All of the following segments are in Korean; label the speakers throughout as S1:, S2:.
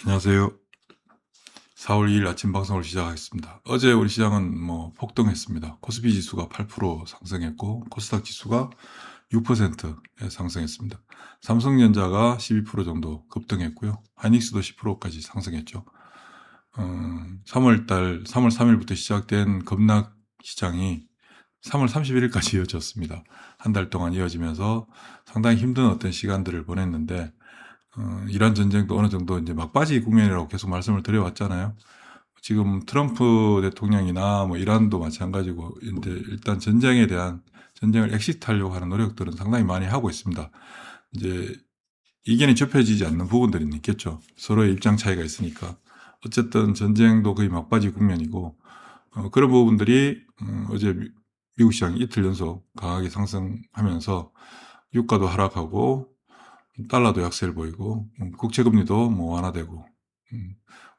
S1: 안녕하세요. 4월 2일 아침 방송을 시작하겠습니다. 어제 우리 시장은 폭등했습니다. 코스피 지수가 8% 상승했고 코스닥 지수가 6%에 상승했습니다. 삼성전자가 12% 정도 급등했고요. 하이닉스도 10%까지 상승했죠. 3월 3일부터 시작된 급락 시장이 3월 31일까지 이어졌습니다. 한 달 동안 이어지면서 상당히 힘든 어떤 시간들을 보냈는데 이란 전쟁도 어느 정도 이제 막바지 국면이라고 계속 말씀을 드려왔잖아요. 지금 트럼프 대통령이나 이란도 마찬가지고 이제 일단 전쟁을 엑시트하려고 하는 노력들은 상당히 많이 하고 있습니다. 이제 이견이 좁혀지지 않는 부분들이 있겠죠. 서로의 입장 차이가 있으니까. 어쨌든 전쟁도 거의 막바지 국면이고 그런 부분들이 어제 미국 시장이 이틀 연속 강하게 상승하면서 유가도 하락하고 달러도 약세를 보이고 국채금리도 완화되고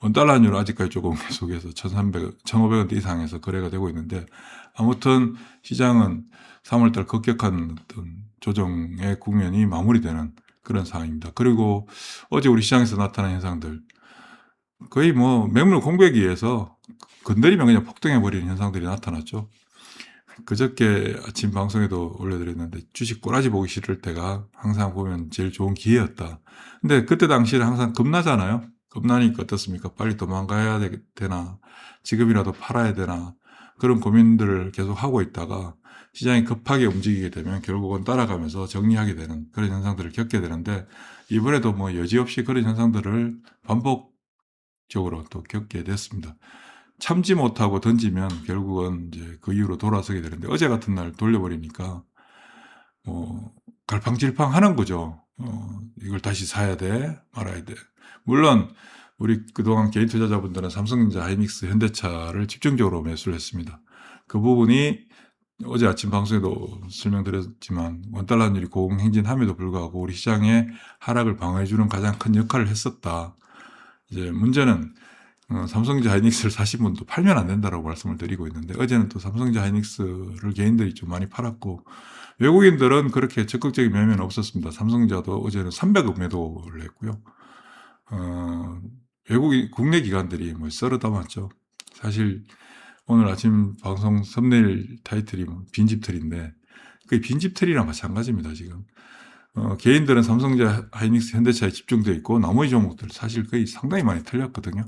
S1: 원달러율 아직까지 조금 계속해서 1,500원대 이상에서 거래가 되고 있는데 아무튼 시장은 3월달 급격한 어떤 조정의 국면이 마무리되는 그런 상황입니다. 그리고 어제 우리 시장에서 나타난 현상들 거의 매물 공백에 의해서 건드리면 그냥 폭등해버리는 현상들이 나타났죠. 그저께 아침 방송에도 올려드렸는데 주식 꼬라지 보기 싫을 때가 항상 보면 제일 좋은 기회였다. 근데 그때 당시에는 항상 겁나잖아요. 겁나니까 어떻습니까? 빨리 도망가야 되나? 지금이라도 팔아야 되나? 그런 고민들을 계속 하고 있다가 시장이 급하게 움직이게 되면 결국은 따라가면서 정리하게 되는 그런 현상들을 겪게 되는데 이번에도 여지없이 그런 현상들을 반복적으로 또 겪게 됐습니다. 참지 못하고 던지면 결국은 이제 그 이후로 돌아서게 되는데 어제 같은 날 돌려버리니까 갈팡질팡 하는 거죠. 이걸 다시 사야 돼, 말아야 돼. 물론 우리 그동안 개인 투자자분들은 삼성전자, 하이닉스, 현대차를 집중적으로 매수를 했습니다. 그 부분이 어제 아침 방송에도 설명드렸지만 원달러율이 고공행진함에도 불구하고 우리 시장의 하락을 방어해주는 가장 큰 역할을 했었다. 이제 문제는 삼성전자 하이닉스를 사신 분도 팔면 안 된다라고 말씀을 드리고 있는데 어제는 또 삼성전자 하이닉스를 개인들이 좀 많이 팔았고 외국인들은 그렇게 적극적인 매매는 없었습니다. 삼성전자도 어제는 300억 매도를 했고요. 국내 기관들이 썰어 담았죠. 사실 오늘 아침 방송 썸네일 타이틀이 빈집털인데 그 빈집털이랑 마찬가지입니다. 지금 개인들은 삼성전자, 하이닉스, 현대차에 집중되어 있고 나머지 종목들 사실 거의 상당히 많이 틀렸거든요.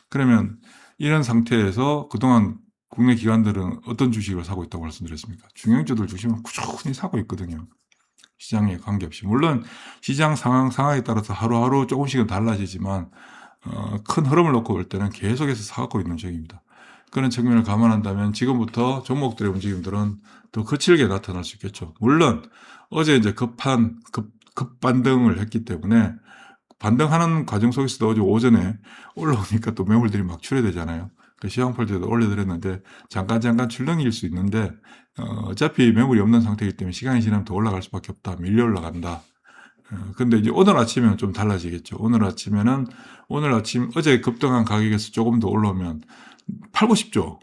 S1: 그러면 이런 상태에서 그동안 국내 기관들은 어떤 주식을 사고 있다고 말씀드렸습니까? 중형주들 주식은 꾸준히 사고 있거든요. 시장에 관계없이. 물론 시장 상황에 따라서 하루하루 조금씩은 달라지지만 큰 흐름을 놓고 볼 때는 계속해서 사고 있는 중입니다. 그런 측면을 감안한다면 지금부터 종목들의 움직임들은 더 거칠게 나타날 수 있겠죠. 물론 어제 이제 급반등을 했기 때문에 반등하는 과정 속에서도 어제 오전에 올라오니까 또 매물들이 막 출회되잖아요. 그 시황볼 때도 올려드렸는데 잠깐 출렁일 수 있는데 어차피 매물이 없는 상태이기 때문에 시간이 지나면 더 올라갈 수밖에 없다. 밀려 올라간다. 근데 이제 오늘 아침에는 좀 달라지겠죠. 오늘 아침 어제 급등한 가격에서 조금 더 올라오면 팔고 싶죠.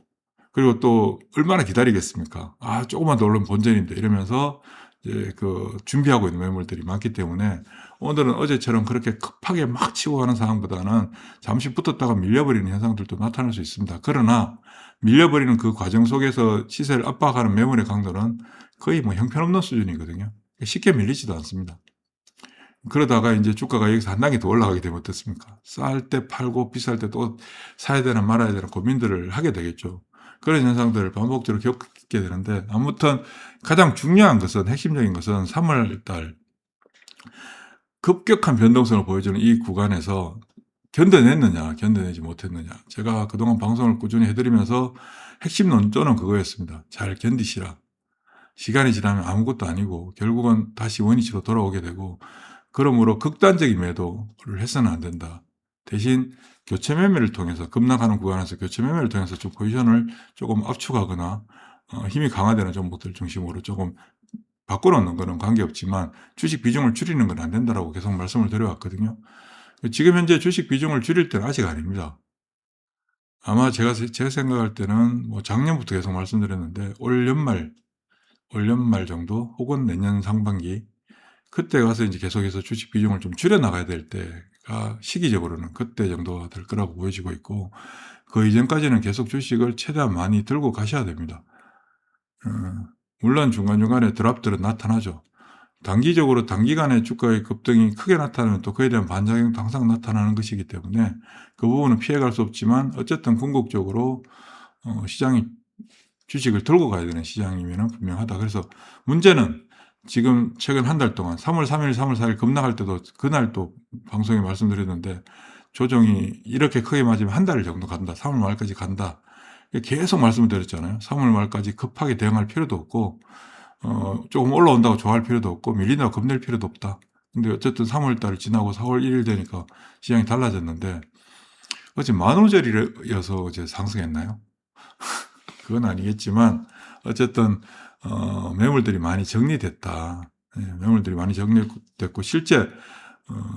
S1: 그리고 또 얼마나 기다리겠습니까? 아, 조금만 더 올라오면 본전인데 이러면서 이제 준비하고 있는 매물들이 많기 때문에 오늘은 어제처럼 그렇게 급하게 막 치고 가는 상황보다는 잠시 붙었다가 밀려버리는 현상들도 나타날 수 있습니다. 그러나 밀려버리는 그 과정 속에서 시세를 압박하는 매물의 강도는 거의 형편없는 수준이거든요. 쉽게 밀리지도 않습니다. 그러다가 이제 주가가 여기서 한 단계 더 올라가게 되면 어떻습니까? 쌀 때 팔고 비쌀 때 또 사야 되나 말아야 되나 고민들을 하게 되겠죠. 그런 현상들을 반복적으로 겪게 되는데 아무튼 가장 중요한 것은 핵심적인 것은 3월 달 급격한 변동성을 보여주는 이 구간에서 견뎌냈느냐 견뎌내지 못했느냐 제가 그동안 방송을 꾸준히 해드리면서 핵심 논조는 그거였습니다. 잘 견디시라. 시간이 지나면 아무것도 아니고 결국은 다시 원위치로 돌아오게 되고 그러므로 극단적인 매도를 해서는 안 된다. 대신 교체 매매를 통해서 급락하는 구간에서 교체 매매를 통해서 좀 포지션을 조금 압축하거나 힘이 강화되는 종목들 중심으로 조금 바꿔놓는 거는 관계없지만 주식 비중을 줄이는 건 안 된다라고 계속 말씀을 드려왔거든요. 지금 현재 주식 비중을 줄일 때는 아직 아닙니다. 아마 제가 생각할 때는 작년부터 계속 말씀드렸는데 올 연말 정도 혹은 내년 상반기 그때 가서 이제 계속해서 주식 비중을 좀 줄여 나가야 될 때 시기적으로는 그때 정도가 될 거라고 보여지고 있고, 그 이전까지는 계속 주식을 최대한 많이 들고 가셔야 됩니다. 물론 중간중간에 드랍들은 나타나죠. 단기적으로 단기간에 주가의 급등이 크게 나타나면 또 그에 대한 반작용도 항상 나타나는 것이기 때문에 그 부분은 피해갈 수 없지만, 어쨌든 궁극적으로 시장이 주식을 들고 가야 되는 시장이면 분명하다. 그래서 문제는 지금 최근 한 달 동안 3월 3일, 3월 4일 급락할 때도 그날 또 방송에 말씀드렸는데, 조정이 이렇게 크게 맞으면 한 달 정도 간다. 3월 말까지 간다. 계속 말씀을 드렸잖아요. 3월 말까지 급하게 대응할 필요도 없고, 조금 올라온다고 좋아할 필요도 없고, 밀린다고 겁낼 필요도 없다. 근데 어쨌든 3월 달 지나고 4월 1일 되니까 시장이 달라졌는데, 어제 만우절이어서 어제 상승했나요? 그건 아니겠지만, 어쨌든 매물들이 많이 정리됐다. 매물들이 많이 정리됐고, 실제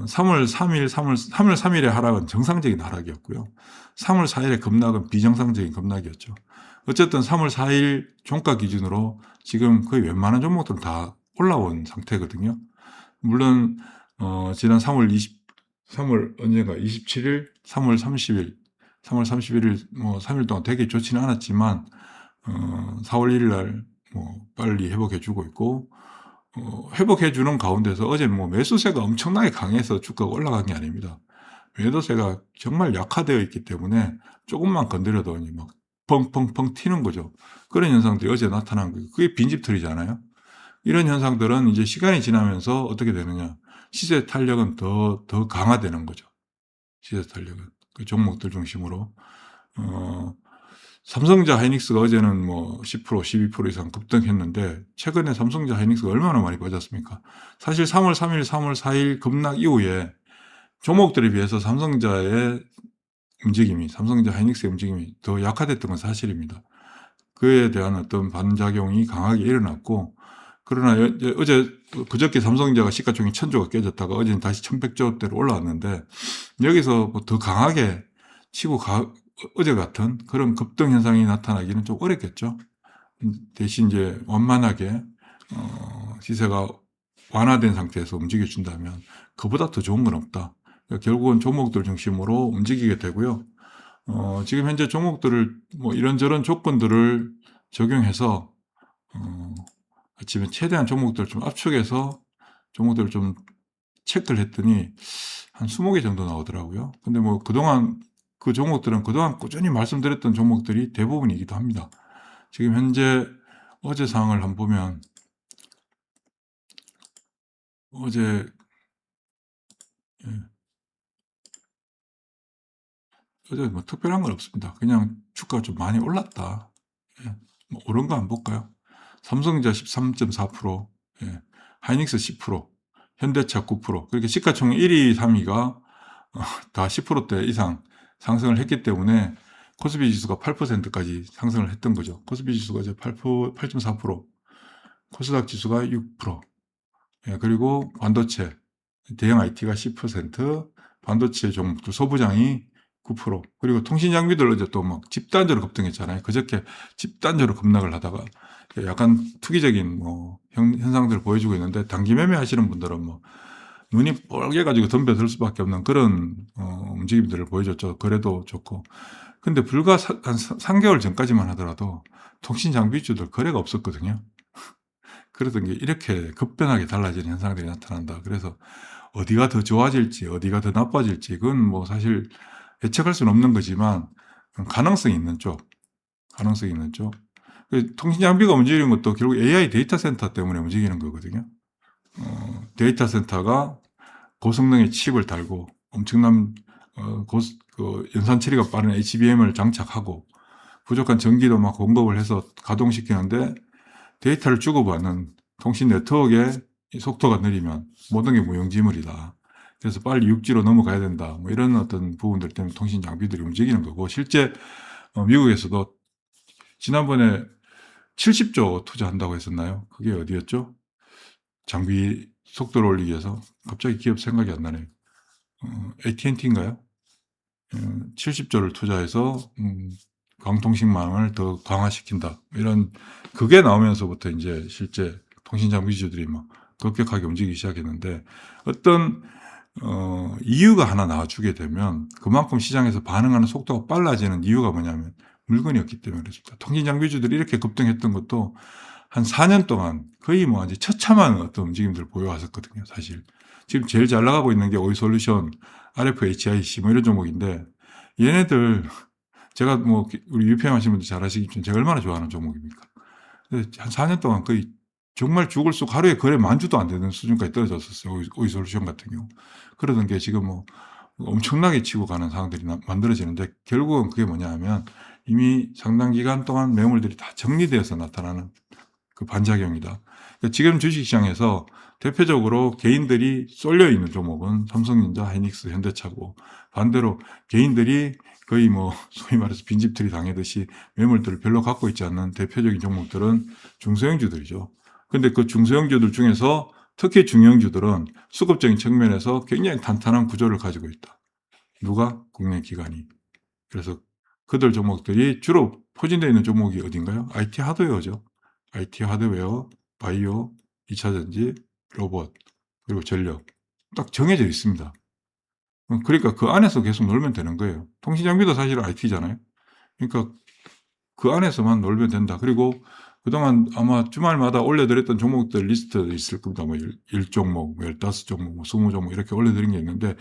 S1: 3월 3일의 하락은 정상적인 하락이었고요. 3월 4일의 급락은 비정상적인 급락이었죠. 어쨌든 3월 4일 종가 기준으로 지금 거의 웬만한 종목들은 다 올라온 상태거든요. 물론 지난 3월 언젠가 27일, 3월 30일, 3월 31일 뭐 3일 동안 되게 좋지는 않았지만 4월 1일 날 빨리 회복해 주고 있고, 회복해 주는 가운데서 어제는 매수세가 엄청나게 강해서 주가가 올라간 게 아닙니다. 매도세가 정말 약화되어 있기 때문에 조금만 건드려도 막 펑펑펑 튀는 거죠. 그런 현상들이 어제 나타난 거예요. 그게 빈집털이잖아요. 이런 현상들은 이제 시간이 지나면서 어떻게 되느냐. 시세 탄력은 더 강화되는 거죠. 시세 탄력은. 그 종목들 중심으로. 삼성전자 하이닉스가 어제는 10%, 12% 이상 급등했는데, 최근에 삼성전자 하이닉스가 얼마나 많이 빠졌습니까? 사실 3월 3일, 3월 4일 급락 이후에 종목들에 비해서 삼성전자의 움직임이, 삼성전자 하이닉스의 움직임이 더 약화됐던 건 사실입니다. 그에 대한 어떤 반작용이 강하게 일어났고, 그러나 그저께 삼성전자가 시가총액 1000조가 깨졌다가 어제는 다시 1100조대로 올라왔는데, 여기서 더 강하게 치고 어제 같은 그런 급등 현상이 나타나기는 좀 어렵겠죠. 대신 이제 완만하게 시세가 완화된 상태에서 움직여준다면 그보다 더 좋은 건 없다. 그러니까 결국은 종목들 중심으로 움직이게 되고요. 지금 현재 종목들을 이런저런 조건들을 적용해서 아침에 최대한 종목들을 좀 압축해서 종목들을 좀 체크를 했더니 한 20개 정도 나오더라고요. 근데 그동안 그 종목들은 그동안 꾸준히 말씀드렸던 종목들이 대부분이기도 합니다. 지금 현재 어제 상황을 한번 보면, 어제 특별한 건 없습니다. 그냥 주가가 좀 많이 올랐다. 오른 거 한번 볼까요? 삼성전자 13.4%, 하이닉스 10%, 현대차 9%, 그렇게 시가총액 1위, 3위가 다 10%대 이상 상승을 했기 때문에 코스피 지수가 8%까지 상승을 했던 거죠. 코스피 지수가 이제 8.4%, 코스닥 지수가 6%, 그리고 반도체, 대형 IT가 10%, 반도체 종목들 소부장이 9%, 그리고 통신 장비들 어제 또 집단적으로 급등했잖아요. 그저께 집단적으로 급락을 하다가 약간 투기적인 현상들을 보여주고 있는데, 단기 매매 하시는 분들은 눈이 뻘개가지고 덤벼들 수밖에 없는 그런 움직임들을 보여줬죠. 그래도 좋고. 근데 불과 한 3개월 전까지만 하더라도 통신 장비주들 거래가 없었거든요. 그러던 게 이렇게 급변하게 달라지는 현상들이 나타난다. 그래서 어디가 더 좋아질지, 어디가 더 나빠질지, 그건 사실 예측할 수는 없는 거지만, 가능성이 있는 쪽. 통신 장비가 움직이는 것도 결국 AI 데이터 센터 때문에 움직이는 거거든요. 데이터 센터가 고성능의 칩을 달고 엄청난 연산 처리가 빠른 HBM을 장착하고 부족한 전기도 공급을 해서 가동시키는데, 데이터를 주고받는 통신 네트워크의 속도가 느리면 모든 게 무용지물이다. 그래서 빨리 6G로 넘어가야 된다. 이런 어떤 부분들 때문에 통신 장비들이 움직이는 거고, 실제 미국에서도 지난번에 70조 투자한다고 했었나요? 그게 어디였죠? 장비 속도를 올리기 위해서. 갑자기 기업 생각이 안 나네요. AT&T인가요? 70조를 투자해서 광통신망을 더 강화시킨다. 이런 그게 나오면서부터 이제 실제 통신 장비주들이 급격하게 움직이기 시작했는데, 어떤 이유가 하나 나와주게 되면 그만큼 시장에서 반응하는 속도가 빨라지는 이유가 뭐냐면 물건이 없기 때문에 그렇습니다. 통신장비주들이 이렇게 급등했던 것도 한 4년 동안 거의 뭐 이제 처참한 어떤 움직임들을 보여왔었거든요, 사실. 지금 제일 잘 나가고 있는 게 오이솔루션, RFHIC 뭐 이런 종목인데 얘네들 제가 뭐 우리 유평 하시는 분들 잘 아시겠지만 제가 얼마나 좋아하는 종목입니까? 한 4년 동안 거의 정말 죽을 수 하루에 거래 10,000주도 안 되는 수준까지 떨어졌었어요. 오이솔루션 같은 경우. 그러던 게 지금 뭐 엄청나게 치고 가는 상황들이 만들어지는데 결국은 그게 뭐냐 하면 이미 상당 기간 동안 매물들이 다 정리되어서 나타나는 그 반작용이다. 그러니까 지금 주식시장에서 대표적으로 개인들이 쏠려 있는 종목은 삼성전자, 하이닉스, 현대차고 반대로 개인들이 거의 뭐 소위 말해서 빈집털이 당하듯이 매물들을 별로 갖고 있지 않는 대표적인 종목들은 중소형주들이죠. 근데 그 중소형주들 중에서 특히 중형주들은 수급적인 측면에서 굉장히 탄탄한 구조를 가지고 있다. 누가? 국내 기관이. 그래서 그들 종목들이 주로 포진되어 있는 종목이 어딘가요? IT 하드웨어죠. IT 하드웨어, 바이오, 2차전지, 로봇, 그리고 전력. 딱 정해져 있습니다. 그러니까 그 안에서 계속 놀면 되는 거예요. 통신장비도 사실 IT잖아요. 그러니까 그 안에서만 놀면 된다. 그리고 그동안 아마 주말마다 올려드렸던 종목들 리스트 있을 겁니다. 뭐 1종목, 15종목, 20종목 이렇게 올려드린 게 있는데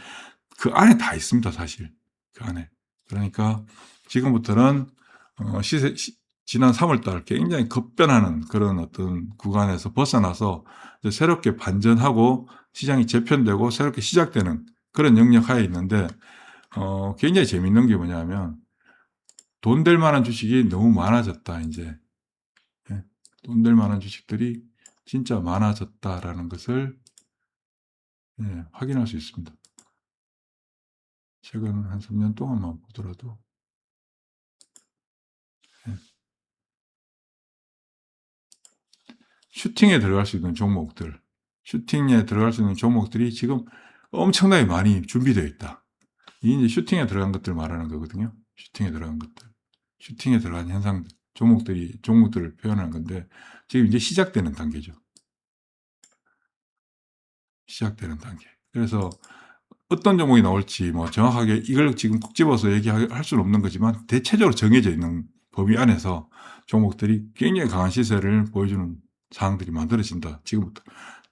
S1: 그 안에 다 있습니다, 사실. 그 안에. 그러니까 지금부터는 지난 3월달 굉장히 급변하는 그런 어떤 구간에서 벗어나서 이제 새롭게 반전하고 시장이 재편되고 새롭게 시작되는 그런 영역 하에 있는데 굉장히 재밌는 게 뭐냐면 돈 될 만한 주식이 너무 많아졌다 이제. 예. 돈 될 만한 주식들이 진짜 많아졌다라는 것을 확인할 수 있습니다. 최근 한 3년 동안만 보더라도 슈팅에 들어갈 수 있는 종목들, 슈팅에 들어갈 수 있는 종목들이 지금 엄청나게 많이 준비되어 있다. 이 이제 슈팅에 들어간 것들 말하는 거거든요. 슈팅에 들어간 것들. 슈팅에 들어간 현상들, 종목들을 표현하는 건데 지금 이제 시작되는 단계죠. 시작되는 단계. 그래서 어떤 종목이 나올지 뭐 정확하게 이걸 지금 콕 집어서 얘기할 수는 없는 거지만 대체적으로 정해져 있는 범위 안에서 종목들이 굉장히 강한 시세를 보여주는 상황들이 만들어진다. 지금부터.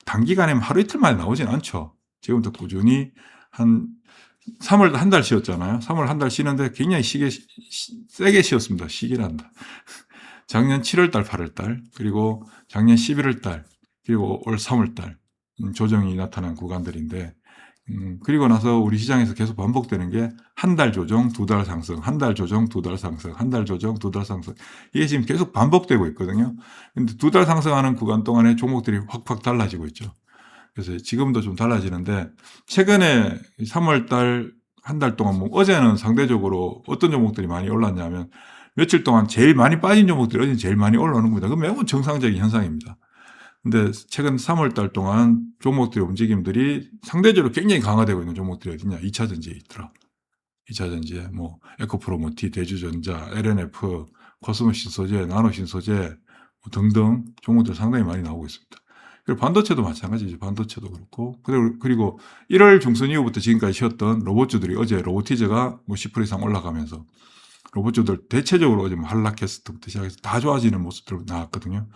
S1: 단기간에 하루 이틀 만에 나오진 않죠. 지금부터 꾸준히 한 3월 한 달 쉬었잖아요. 3월 한 달 쉬는데 굉장히 세게 쉬었습니다. 쉬기란다. 작년 7월 달, 8월 달, 그리고 작년 11월 달, 그리고 올 3월 달 조정이 나타난 구간들인데 그리고 나서 우리 시장에서 계속 반복되는 게 한 달 조정, 2달 상승, 한 달 조정, 2달 상승, 한 달 조정, 2달 상승. 이게 지금 계속 반복되고 있거든요. 근데 2달 상승하는 구간 동안에 종목들이 확확 달라지고 있죠. 그래서 지금도 좀 달라지는데 최근에 3월 달, 한 달 동안 뭐 어제는 상대적으로 어떤 종목들이 많이 올랐냐면 며칠 동안 제일 많이 빠진 종목들이 어제 제일 많이 올라오는 겁니다. 그건 매우 정상적인 현상입니다. 근데 최근 3월 달 동안 종목들의 움직임들이 상대적으로 굉장히 강화되고 있는 종목들이 어디냐? 2차 전지에 있더라. 2차 전지에 뭐 에코프로모티, 대주전자, LNF, 코스모 신소재, 나노 신소재 뭐 등등 종목들 상당히 많이 나오고 있습니다. 그리고 반도체도 마찬가지죠. 반도체도 그렇고 그리고 1월 중순 이후부터 지금까지 쉬었던 로봇주들이 어제 로보티즈가 뭐 10% 이상 올라가면서 로봇주들 대체적으로 어제 뭐 한라캐스트부터 시작해서 다 좋아지는 모습들 나왔거든요.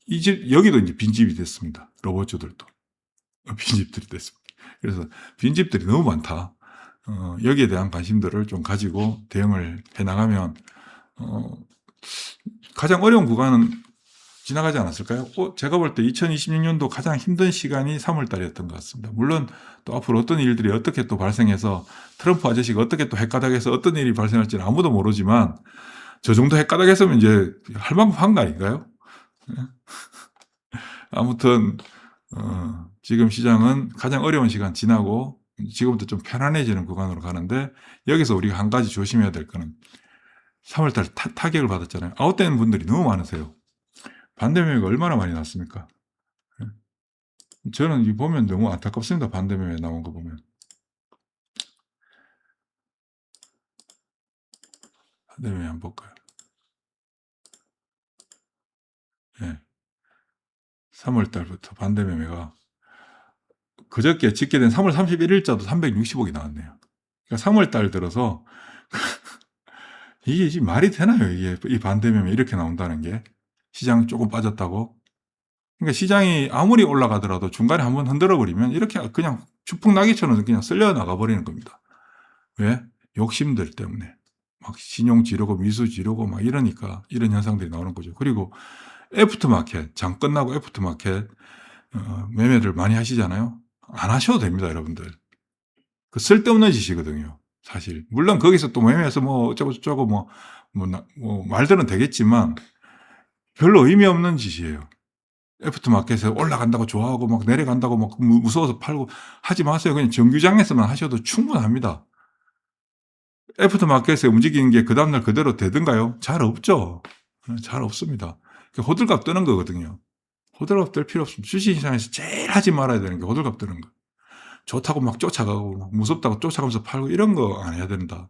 S1: 이 집 여기도 이제 빈집이 됐습니다. 로봇주들도 빈집들이 됐습니다. 그래서 빈집들이 너무 많다. 여기에 대한 관심들을 좀 가지고 대응을 해 나가면 가장 어려운 구간은 지나가지 않았을까요? 제가 볼 때 2026년도 가장 힘든 시간이 3월 달이었던 것 같습니다. 물론 또 앞으로 어떤 일들이 어떻게 또 발생해서 트럼프 아저씨가 어떻게 또 핵가닥해서 어떤 일이 발생할지는 아무도 모르지만 저 정도 핵가닥했으면 이제 할 만큼 한 거 아닌가요? 아무튼 지금 시장은 가장 어려운 시간 지나고 지금부터 좀 편안해지는 구간으로 가는데 여기서 우리가 한 가지 조심해야 될 거는 3월 달 타격을 받았잖아요. 아웃되는 분들이 너무 많으세요. 반대 매매가 얼마나 많이 났습니까? 저는 이 보면 너무 안타깝습니다. 반대 매매 나온 거 보면. 반대 매매 한번 볼까요? 예. 3월 달부터 반대 매매가 그저께 집계된 3월 31일자도 360억이 나왔네요. 그러니까 3월 달 들어서 이게 지금 말이 되나요? 이게 이 반대매매 이렇게 나온다는 게 시장 조금 빠졌다고. 그러니까 시장이 아무리 올라가더라도 중간에 한번 흔들어 버리면 이렇게 그냥 추풍낙이처럼 그냥 쓸려 나가 버리는 겁니다. 왜? 욕심들 때문에 막 신용 지르고 미수 지르고 막 이러니까 이런 현상들이 나오는 거죠. 그리고 애프터마켓 장 끝나고 애프터마켓 매매를 많이 하시잖아요. 안 하셔도 됩니다, 여러분들. 그 쓸데없는 짓이거든요, 사실. 물론 거기서 또 매매해서 뭐 어쩌고 저쩌고 뭐 말들은 되겠지만 별로 의미 없는 짓이에요. 애프터마켓에 올라간다고 좋아하고 막 내려간다고 막 무서워서 팔고 하지 마세요. 그냥 정규장에서만 하셔도 충분합니다. 애프터마켓에 움직이는 게 그 다음날 그대로 되든가요? 잘 없죠. 잘 없습니다. 호들갑 뜨는 거거든요. 호들갑 뜰 필요 없습니다. 주식시장에서 제일 하지 말아야 되는 게 호들갑 뜨는 거. 좋다고 막 쫓아가고 막 무섭다고 쫓아가면서 팔고 이런 거 안 해야 된다.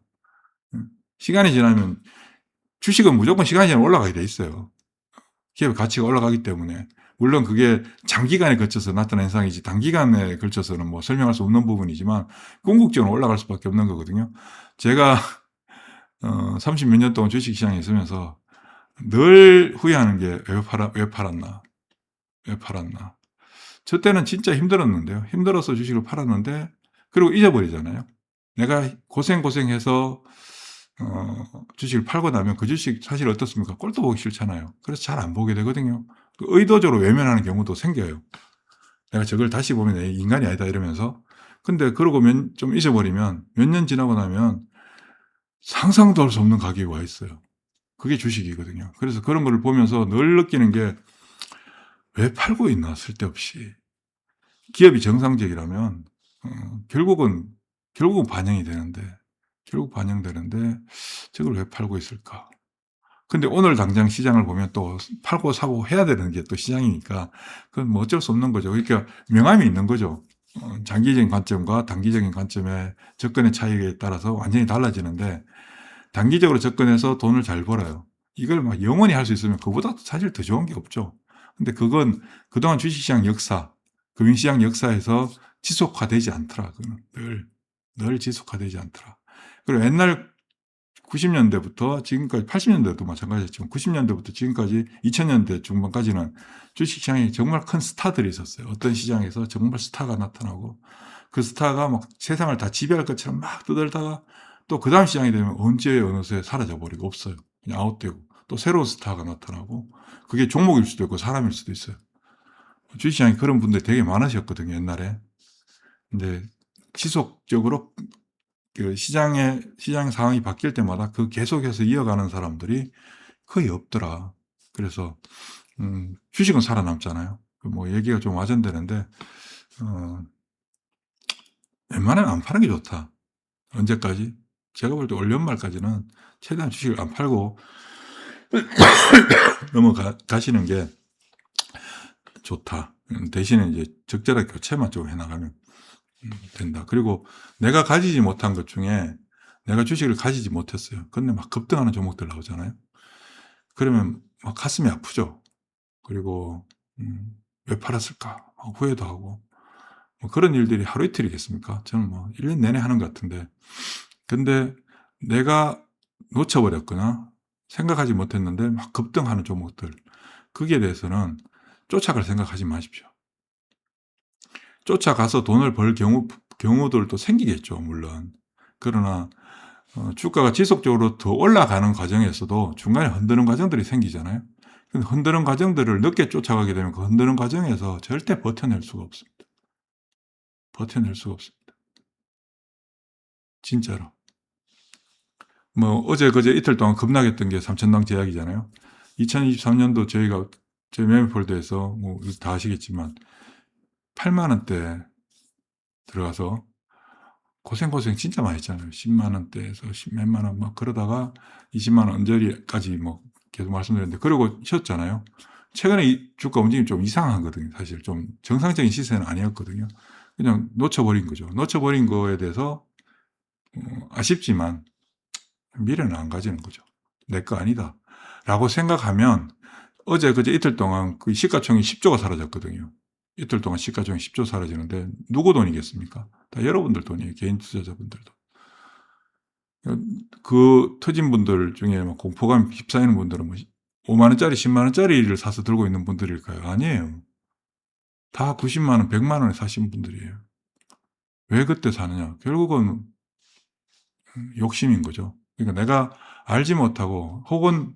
S1: 시간이 지나면 주식은 무조건 시간이 지나면 올라가게 돼 있어요. 기업의 가치가 올라가기 때문에. 물론 그게 장기간에 걸쳐서 나타난 현상이지 단기간에 걸쳐서는 뭐 설명할 수 없는 부분이지만 궁극적으로 올라갈 수밖에 없는 거거든요. 제가 30몇 년 동안 주식시장에 있으면서 늘 후회하는 게 왜 팔았나. 왜 팔았나. 저 때는 진짜 힘들었는데요. 힘들어서 주식을 팔았는데 그리고 잊어버리잖아요. 내가 고생해서 주식을 팔고 나면 그 주식 사실 어떻습니까? 꼴도 보기 싫잖아요. 그래서 잘 안 보게 되거든요. 의도적으로 외면하는 경우도 생겨요. 내가 저걸 다시 보면 내 인간이 아니다 이러면서. 근데 그러고 좀 잊어버리면 몇 년 지나고 나면 상상도 할 수 없는 가격이 와 있어요. 그게 주식이거든요. 그래서 그런 걸 보면서 늘 느끼는 게 왜 팔고 있나 쓸데없이. 기업이 정상적이라면 결국은 반영이 되는데 결국 반영되는데 저걸 왜 팔고 있을까? 근데 오늘 당장 시장을 보면 또 팔고 사고 해야 되는 게 또 시장이니까 그건 뭐 어쩔 수 없는 거죠. 그러니까 명암이 있는 거죠. 장기적인 관점과 단기적인 관점의 접근의 차이에 따라서 완전히 달라지는데 단기적으로 접근해서 돈을 잘 벌어요. 이걸 막 영원히 할 수 있으면 그보다 사실 더 좋은 게 없죠. 근데 그건 그동안 주식시장 역사, 금융시장 역사에서 지속화되지 않더라. 그는 늘 지속화되지 않더라. 그리고 옛날 90년대부터 지금까지 80년대도 마찬가지였지만 90년대부터 지금까지 2000년대 중반까지는 주식시장에 정말 큰 스타들이 있었어요. 어떤 시장에서 정말 스타가 나타나고 그 스타가 막 세상을 다 지배할 것처럼 막 떠들다가 또 그 다음 시장이 되면 언제 어느새 사라져버리고 없어요. 그냥 아웃되고 또 새로운 스타가 나타나고 그게 종목일 수도 있고 사람일 수도 있어요. 주식시장에 그런 분들이 되게 많으셨거든요, 옛날에. 근데 지속적으로 그 시장 상황이 바뀔 때마다 그 계속해서 이어가는 사람들이 거의 없더라. 그래서, 주식은 살아남잖아요. 뭐 얘기가 좀 와전되는데, 웬만하면 안 파는 게 좋다. 언제까지? 제가 볼 때 올 연말까지는 최대한 주식을 안 팔고 넘어가시는 게 좋다. 대신에 이제 적절하게 교체만 좀 해나가면 된다. 그리고 내가 가지지 못한 것 중에 내가 주식을 가지지 못했어요. 근데 막 급등하는 종목들 나오잖아요. 그러면 막 가슴이 아프죠. 그리고 왜 팔았을까? 막 후회도 하고 뭐 그런 일들이 하루 이틀이겠습니까? 저는 뭐 1년 내내 하는 것 같은데 근데 내가 놓쳐버렸거나 생각하지 못했는데 막 급등하는 종목들 거기에 대해서는 쫓아갈 생각하지 마십시오. 쫓아가서 돈을 벌 경우들도 생기겠죠, 물론. 그러나 주가가 지속적으로 더 올라가는 과정에서도 중간에 흔드는 과정들이 생기잖아요. 근데 흔드는 과정들을 늦게 쫓아가게 되면 그 흔드는 과정에서 절대 버텨낼 수가 없습니다. 버텨낼 수가 없습니다. 진짜로. 뭐 어제 그제 이틀 동안 급락했던 게 삼천당 제약이잖아요. 2023년도 저희가 저희 매매폴더에서 뭐 다 아시겠지만 8만 원대 들어가서 고생 진짜 많이 했잖아요. 10만 원대에서 10몇만 원 막 그러다가 20만 원 언저리까지 뭐 계속 말씀드렸는데 그러고 쉬었잖아요. 최근에 이 주가 움직임이 좀 이상하거든요. 사실 좀 정상적인 시세는 아니었거든요. 그냥 놓쳐버린 거죠. 놓쳐버린 거에 대해서 아쉽지만 미래는 안 가지는 거죠. 내 거 아니다. 라고 생각하면 어제 그제 이틀 동안 그 시가총액 10조가 사라졌거든요. 이틀 동안 시가총액 10조 사라지는데 누구 돈이겠습니까? 다 여러분들 돈이에요. 개인 투자자분들도. 그 터진 분들 중에 막 공포감 휩싸이는 분들은 뭐 5만 원짜리, 10만 원짜리를 사서 들고 있는 분들일까요? 아니에요. 다 90만 원, 100만 원에 사신 분들이에요. 왜 그때 사느냐? 결국은 욕심인 거죠. 그러니까 내가 알지 못하고 혹은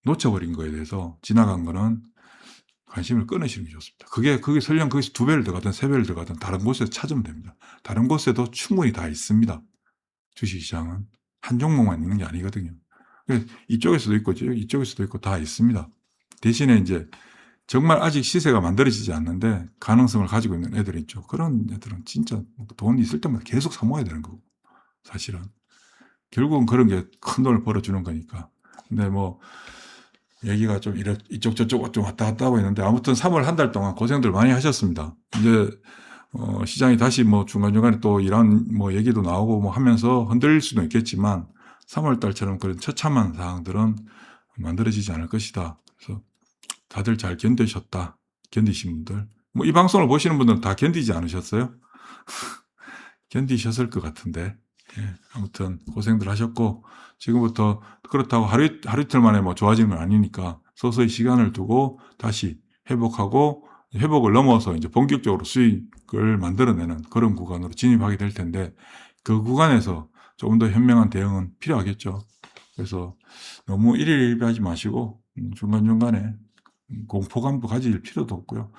S1: 놓쳐버린 거에 대해서 지나간 거는 관심을 끊으시는 게 좋습니다. 그게 설령 거기서 2배를 더 가든 3배를 더 가든 다른 곳에서 찾으면 됩니다. 다른 곳에도 충분히 다 있습니다. 주식시장은 한 종목만 있는 게 아니거든요. 이쪽에서도 있고 이쪽에서도 있고 다 있습니다. 대신에 이제 정말 아직 시세가 만들어지지 않는데 가능성을 가지고 있는 애들이 있죠. 그런 애들은 진짜 돈 있을 때마다 계속 사 모아야 되는 거고, 사실은. 결국은 그런 게 큰 돈을 벌어주는 거니까. 근데 뭐 얘기가 좀 이쪽 저쪽 좀 왔다 갔다 하고 있는데, 아무튼 3월 한 달 동안 고생들 많이 하셨습니다. 이제 시장이 다시 뭐 중간중간에 또 이런 뭐 얘기도 나오고 뭐 하면서 흔들릴 수도 있겠지만 3월 달처럼 그런 처참한 상황들은 만들어지지 않을 것이다. 그래서 다들 잘 견디셨다. 견디신 분들. 뭐 이 방송을 보시는 분들은 다 견디지 않으셨어요? 견디셨을 것 같은데. 예, 아무튼 고생들 하셨고, 지금부터 그렇다고 하루 이틀 만에 뭐 좋아지는 건 아니니까 서서히 시간을 두고 다시 회복하고, 회복을 넘어서 이제 본격적으로 수익을 만들어내는 그런 구간으로 진입하게 될 텐데, 그 구간에서 조금 더 현명한 대응은 필요하겠죠. 그래서 너무 일일비하지 마시고 중간중간에 공포감도 가질 필요도 없고요.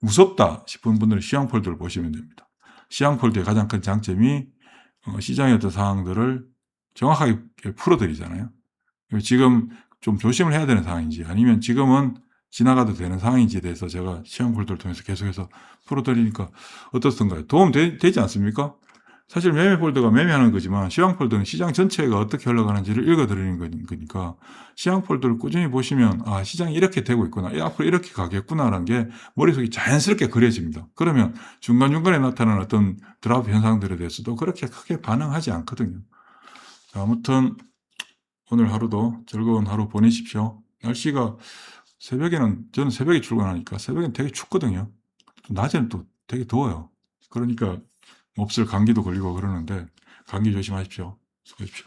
S1: 무섭다 싶은 분들은 시황폴더를 보시면 됩니다. 시황폴더의 가장 큰 장점이 시장의 어떤 상황들을 정확하게 풀어드리잖아요. 지금 좀 조심을 해야 되는 상황인지 아니면 지금은 지나가도 되는 상황인지에 대해서 제가 시황폴더를 통해서 계속해서 풀어드리니까 어떻던가요? 도움 되지 않습니까? 사실 매매 폴더가 매매하는 거지만 시황 폴더는 시장 전체가 어떻게 흘러가는지를 읽어드리는 거니까 시황 폴더를 꾸준히 보시면 아, 시장이 이렇게 되고 있구나, 앞으로 이렇게 가겠구나라는 게 머릿속에 자연스럽게 그려집니다. 그러면 중간중간에 나타나는 어떤 드랍 현상들에 대해서도 그렇게 크게 반응하지 않거든요. 아무튼 오늘 하루도 즐거운 하루 보내십시오. 날씨가 새벽에는, 저는 새벽에 출근하니까 새벽엔 되게 춥거든요. 낮에는 또 되게 더워요. 그러니까 몹쓸 감기도 걸리고 그러는데 감기 조심하십시오. 수고하십시오.